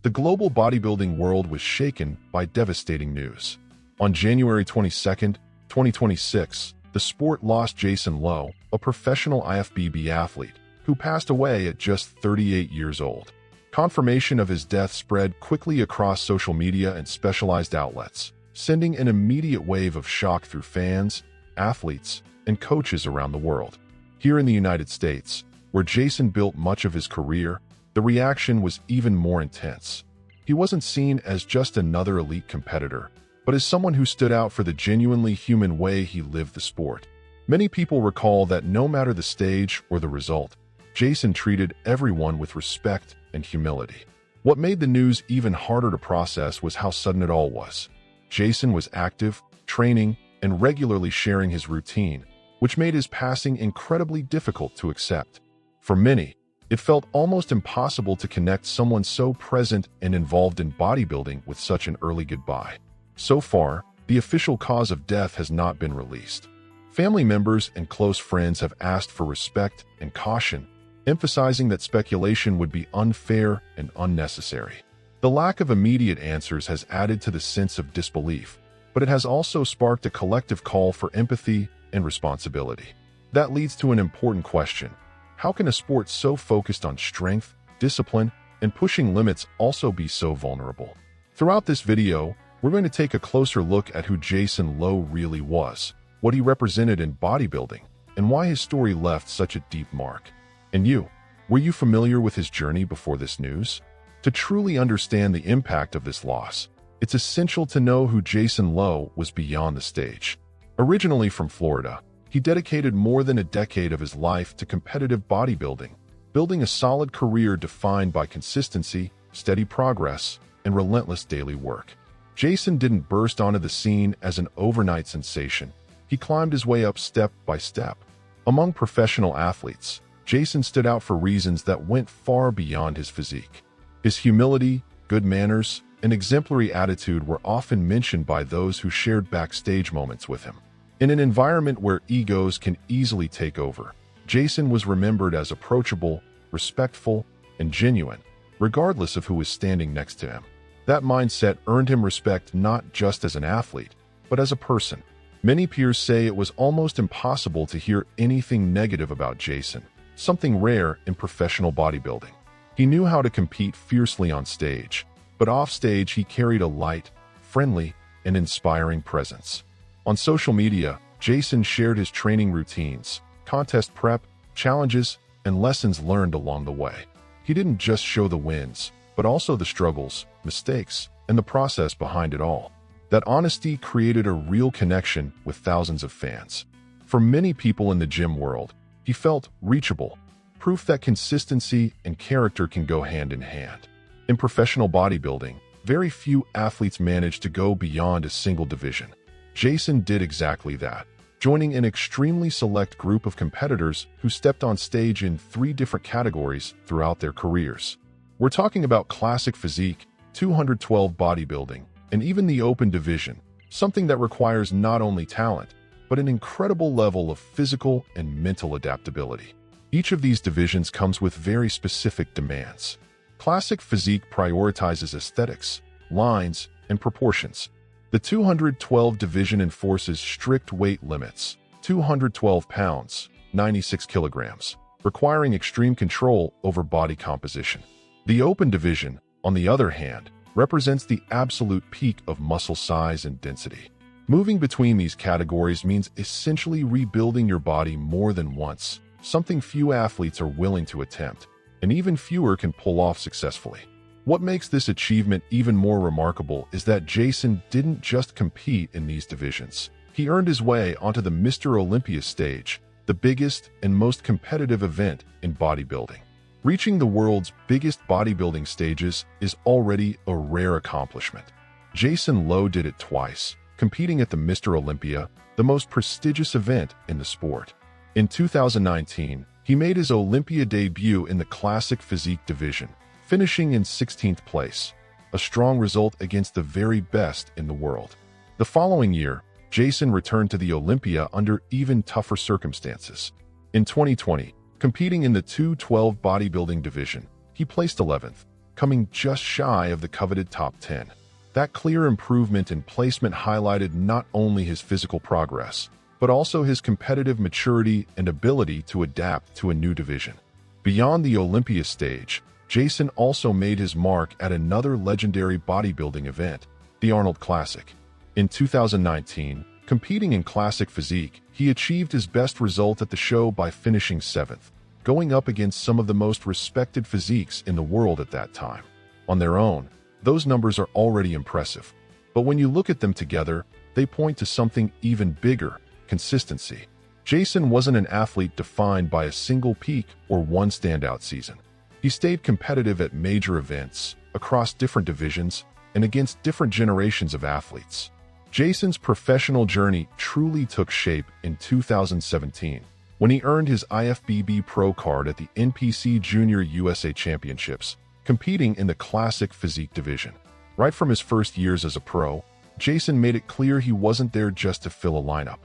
the global bodybuilding world was shaken by devastating news. On January 22, 2026, the sport lost Jason Lowe, a professional IFBB athlete, who passed away at just 38 years old. Confirmation of his death spread quickly across social media and specialized outlets, sending an immediate wave of shock through fans, athletes, and coaches around the world. Here in the United States, where Jason built much of his career, the reaction was even more intense. He wasn't seen as just another elite competitor, but as someone who stood out for the genuinely human way he lived the sport. Many people recall that no matter the stage or the result, Jason treated everyone with respect and humility. What made the news even harder to process was how sudden it all was. Jason was active, training, and regularly sharing his routine, which made his passing incredibly difficult to accept. For many, it felt almost impossible to connect someone so present and involved in bodybuilding with such an early goodbye. So far, the official cause of death has not been released. Family members and close friends have asked for respect and caution, emphasizing that speculation would be unfair and unnecessary. The lack of immediate answers has added to the sense of disbelief, but it has also sparked a collective call for empathy and responsibility. That leads to an important question. How can a sport so focused on strength, discipline, and pushing limits also be so vulnerable? Throughout this video, we're going to take a closer look at who Jason Lowe really was, what he represented in bodybuilding, and why his story left such a deep mark. And you, were you familiar with his journey before this news? To truly understand the impact of this loss, it's essential to know who Jason Lowe was beyond the stage. Originally from Florida, he dedicated more than a decade of his life to competitive bodybuilding, building a solid career defined by consistency, steady progress, and relentless daily work. Jason didn't burst onto the scene as an overnight sensation. He climbed his way up step by step. Among professional athletes, Jason stood out for reasons that went far beyond his physique. His humility, good manners, and exemplary attitude were often mentioned by those who shared backstage moments with him. In an environment where egos can easily take over, Jason was remembered as approachable, respectful, and genuine, regardless of who was standing next to him. That mindset earned him respect not just as an athlete, but as a person. Many peers say it was almost impossible to hear anything negative about Jason, something rare in professional bodybuilding. He knew how to compete fiercely on stage, but off-stage he carried a light, friendly, and inspiring presence. On social media, Jason shared his training routines, contest prep, challenges, and lessons learned along the way. He didn't just show the wins, but also the struggles, mistakes, and the process behind it all. That honesty created a real connection with thousands of fans. For many people in the gym world, he felt reachable, proof that consistency and character can go hand in hand. In professional bodybuilding, very few athletes manage to go beyond a single division. Jason did exactly that, joining an extremely select group of competitors who stepped on stage in 3 different categories throughout their careers. We're talking about classic physique, 212 bodybuilding, and even the open division, something that requires not only talent, but an incredible level of physical and mental adaptability. Each of these divisions comes with very specific demands. Classic physique prioritizes aesthetics, lines, and proportions. The 212 division enforces strict weight limits, 212 pounds, 96 kilograms, requiring extreme control over body composition. The open division, on the other hand, represents the absolute peak of muscle size and density. Moving between these categories means essentially rebuilding your body more than once, something few athletes are willing to attempt, and even fewer can pull off successfully. What makes this achievement even more remarkable is that Jason didn't just compete in these divisions. He earned his way onto the Mr. Olympia stage, the biggest and most competitive event in bodybuilding. Reaching the world's biggest bodybuilding stages is already a rare accomplishment. Jason Lowe did it twice, competing at the Mr. Olympia, the most prestigious event in the sport. In 2019, he made his Olympia debut in the classic physique division, finishing in 16th place, a strong result against the very best in the world. The following year, Jason returned to the Olympia under even tougher circumstances. In 2020, competing in the 212 bodybuilding division, he placed 11th, coming just shy of the coveted top 10. That clear improvement in placement highlighted not only his physical progress, but also his competitive maturity and ability to adapt to a new division. Beyond the Olympia stage, Jason also made his mark at another legendary bodybuilding event, the Arnold Classic. In 2019, competing in classic physique, he achieved his best result at the show by finishing 7th, going up against some of the most respected physiques in the world at that time. On their own, those numbers are already impressive, but when you look at them together, they point to something even bigger: consistency. Jason wasn't an athlete defined by a single peak or one standout season. He stayed competitive at major events, across different divisions, and against different generations of athletes. Jason's professional journey truly took shape in 2017, when he earned his IFBB Pro card at the NPC Junior USA Championships, competing in the classic physique division. Right from his first years as a pro, Jason made it clear he wasn't there just to fill a lineup.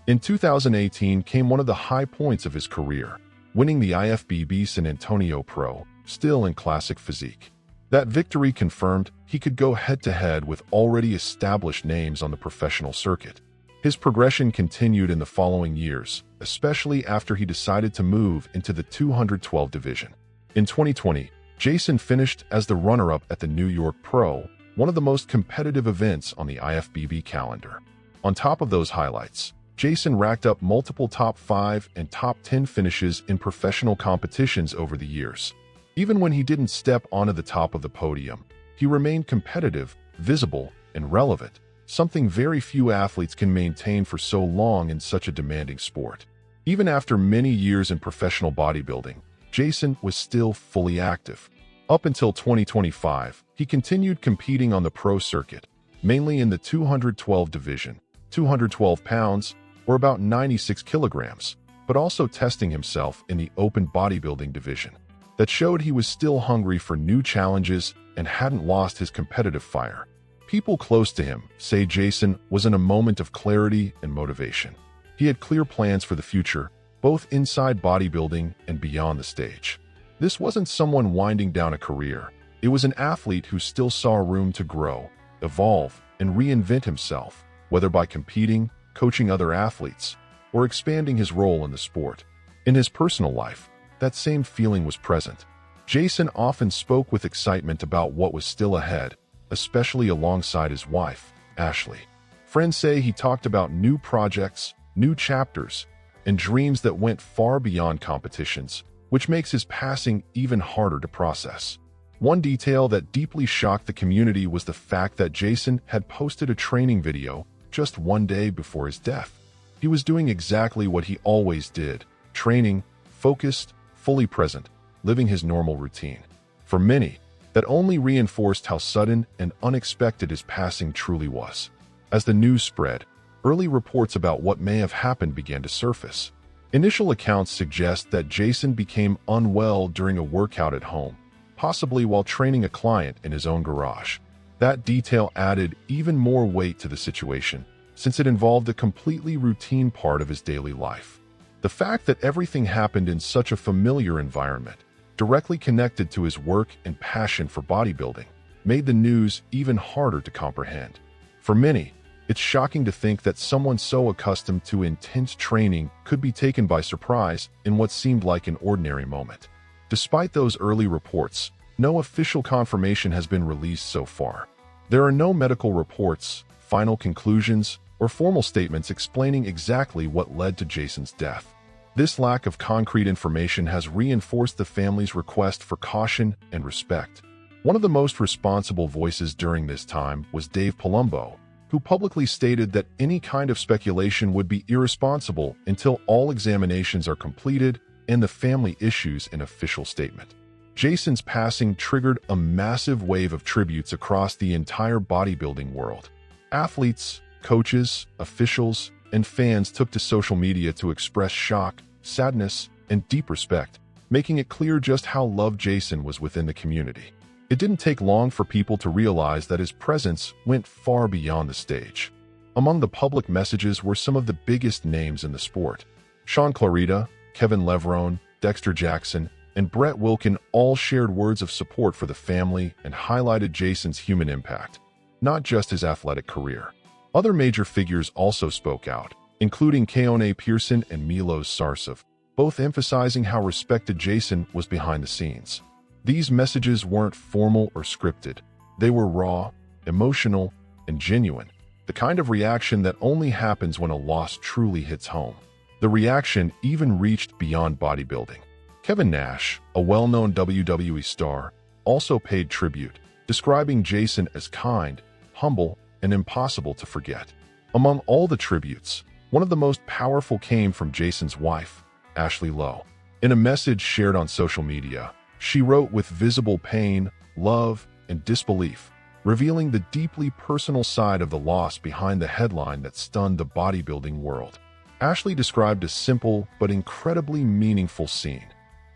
In 2018 came one of the high points of his career, winning the IFBB San Antonio Pro, still in classic physique. That victory confirmed he could go head-to-head with already established names on the professional circuit. His progression continued in the following years, especially after he decided to move into the 212 division. In 2020, Jason finished as the runner-up at the New York Pro, one of the most competitive events on the IFBB calendar. On top of those highlights, Jason racked up multiple top 5 and top 10 finishes in professional competitions over the years. Even when he didn't step onto the top of the podium, he remained competitive, visible, and relevant, something very few athletes can maintain for so long in such a demanding sport. Even after many years in professional bodybuilding, Jason was still fully active. Up until 2025, he continued competing on the pro circuit, mainly in the 212 division, 212 pounds, or about 96 kilograms, but also testing himself in the open bodybuilding division. That showed he was still hungry for new challenges and hadn't lost his competitive fire. People close to him say Jason was in a moment of clarity and motivation. He had clear plans for the future, both inside bodybuilding and beyond the stage. This wasn't someone winding down a career. It was an athlete who still saw room to grow, evolve, and reinvent himself, whether by competing, coaching other athletes, or expanding his role in the sport. In his personal life, that same feeling was present. Jason often spoke with excitement about what was still ahead, especially alongside his wife, Ashley. Friends say he talked about new projects, new chapters, and dreams that went far beyond competitions, which makes his passing even harder to process. One detail that deeply shocked the community was the fact that Jason had posted a training video just one day before his death. He was doing exactly what he always did: training, focused, fully present, living his normal routine. For many, that only reinforced how sudden and unexpected his passing truly was. As the news spread, early reports about what may have happened began to surface. Initial accounts suggest that Jason became unwell during a workout at home, possibly while training a client in his own garage. That detail added even more weight to the situation, since it involved a completely routine part of his daily life. The fact that everything happened in such a familiar environment, directly connected to his work and passion for bodybuilding, made the news even harder to comprehend. For many, it's shocking to think that someone so accustomed to intense training could be taken by surprise in what seemed like an ordinary moment. Despite those early reports, no official confirmation has been released so far. There are no medical reports, final conclusions, or formal statements explaining exactly what led to Jason's death. This lack of concrete information has reinforced the family's request for caution and respect. One of the most responsible voices during this time was Dave Palumbo, who publicly stated that any kind of speculation would be irresponsible until all examinations are completed and the family issues an official statement. Jason's passing triggered a massive wave of tributes across the entire bodybuilding world. Athletes, coaches, officials, and fans took to social media to express shock, sadness, and deep respect, making it clear just how loved Jason was within the community. It didn't take long for people to realize that his presence went far beyond the stage. Among the public messages were some of the biggest names in the sport: Sean Clarita, Kevin Levrone, Dexter Jackson, and Brett Wilkin all shared words of support for the family and highlighted Jason's human impact, not just his athletic career. Other major figures also spoke out, including Keone Pearson and Milos Sarcev, both emphasizing how respected Jason was behind the scenes. These messages weren't formal or scripted. They were raw, emotional, and genuine, the kind of reaction that only happens when a loss truly hits home. The reaction even reached beyond bodybuilding. Kevin Nash, a well-known WWE star, also paid tribute, describing Jason as kind, humble, and impossible to forget. Among all the tributes, one of the most powerful came from Jason's wife, Ashley Lowe. In a message shared on social media, she wrote with visible pain, love, and disbelief, revealing the deeply personal side of the loss behind the headline that stunned the bodybuilding world. Ashley described a simple but incredibly meaningful scene.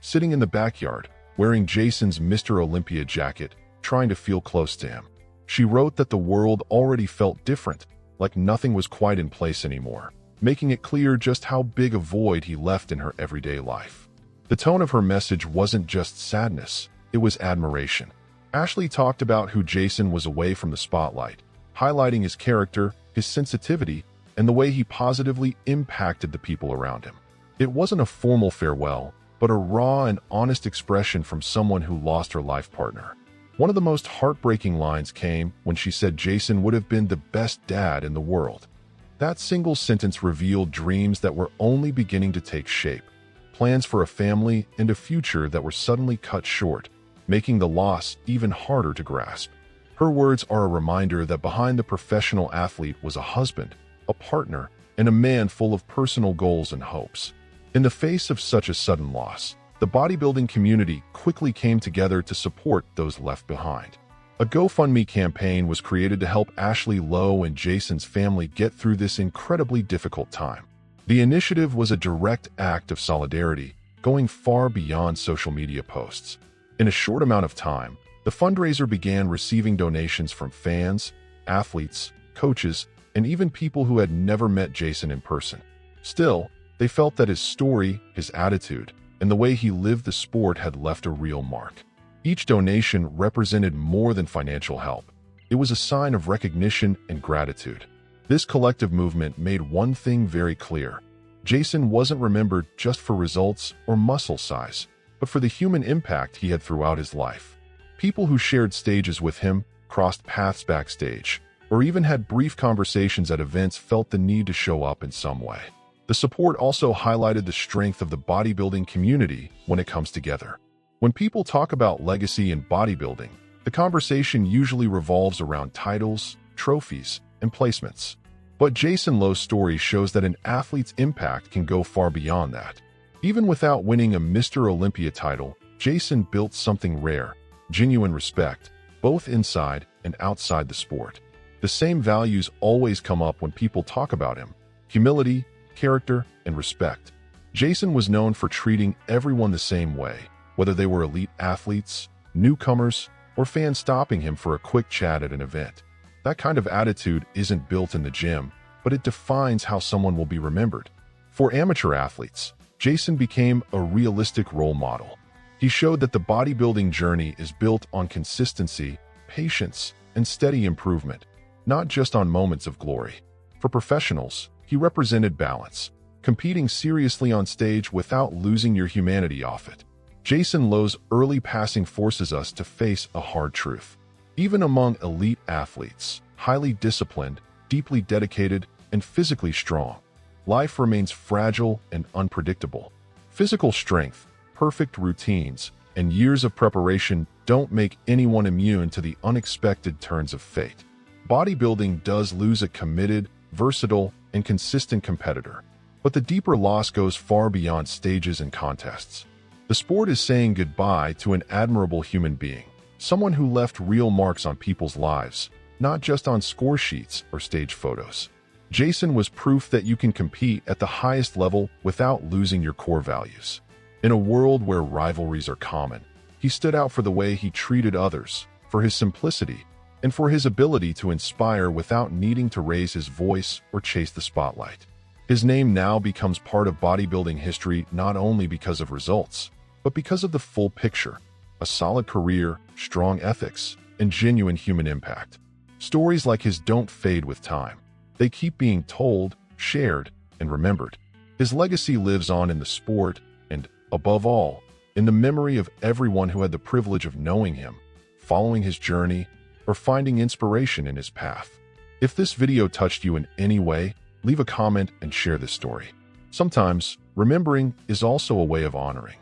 Sitting in the backyard, wearing Jason's Mr. Olympia jacket, trying to feel close to him. She wrote that the world already felt different, like nothing was quite in place anymore, making it clear just how big a void he left in her everyday life. The tone of her message wasn't just sadness, it was admiration. Ashley talked about who Jason was away from the spotlight, highlighting his character, his sensitivity, and the way he positively impacted the people around him. It wasn't a formal farewell, but a raw and honest expression from someone who lost her life partner. One of the most heartbreaking lines came when she said Jason would have been the best dad in the world. That single sentence revealed dreams that were only beginning to take shape, plans for a family and a future that were suddenly cut short, making the loss even harder to grasp. Her words are a reminder that behind the professional athlete was a husband, a partner, and a man full of personal goals and hopes. In the face of such a sudden loss, the bodybuilding community quickly came together to support those left behind. A GoFundMe campaign was created to help Ashley Lowe and Jason's family get through this incredibly difficult time. The initiative was a direct act of solidarity, going far beyond social media posts. In a short amount of time, the fundraiser began receiving donations from fans, athletes, coaches, and even people who had never met Jason in person. Still, they felt that his story, his attitude, and the way he lived the sport had left a real mark. Each donation represented more than financial help. It was a sign of recognition and gratitude. This collective movement made one thing very clear. Jason wasn't remembered just for results or muscle size, but for the human impact he had throughout his life. People who shared stages with him, crossed paths backstage, or even had brief conversations at events felt the need to show up in some way. The support also highlighted the strength of the bodybuilding community when it comes together. When people talk about legacy in bodybuilding, the conversation usually revolves around titles, trophies, and placements. But Jason Lowe's story shows that an athlete's impact can go far beyond that. Even without winning a Mr. Olympia title, Jason built something rare, genuine respect, both inside and outside the sport. The same values always come up when people talk about him: humility, character, and respect. Jason was known for treating everyone the same way, whether they were elite athletes, newcomers, or fans stopping him for a quick chat at an event. That kind of attitude isn't built in the gym, but it defines how someone will be remembered. For amateur athletes, Jason became a realistic role model. He showed that the bodybuilding journey is built on consistency, patience, and steady improvement, not just on moments of glory. For professionals, he represented balance, competing seriously on stage without losing your humanity off it. Jason Lowe's early passing forces us to face a hard truth. Even among elite athletes, highly disciplined, deeply dedicated, and physically strong, life remains fragile and unpredictable. Physical strength, perfect routines, and years of preparation don't make anyone immune to the unexpected turns of fate. Bodybuilding does lose a committed, versatile, and consistent competitor, but the deeper loss goes far beyond stages and contests. The sport is saying goodbye to an admirable human being, someone who left real marks on people's lives, not just on score sheets or stage photos. Jason was proof that you can compete at the highest level without losing your core values. In a world where rivalries are common, he stood out for the way he treated others, for his simplicity, and for his ability to inspire without needing to raise his voice or chase the spotlight. His name now becomes part of bodybuilding history not only because of results, but because of the full picture: a solid career, strong ethics, and genuine human impact. Stories like his don't fade with time. They keep being told, shared, and remembered. His legacy lives on in the sport and, above all, in the memory of everyone who had the privilege of knowing him, following his journey, or finding inspiration in his path. If this video touched you in any way, leave a comment and share this story. Sometimes, remembering is also a way of honoring.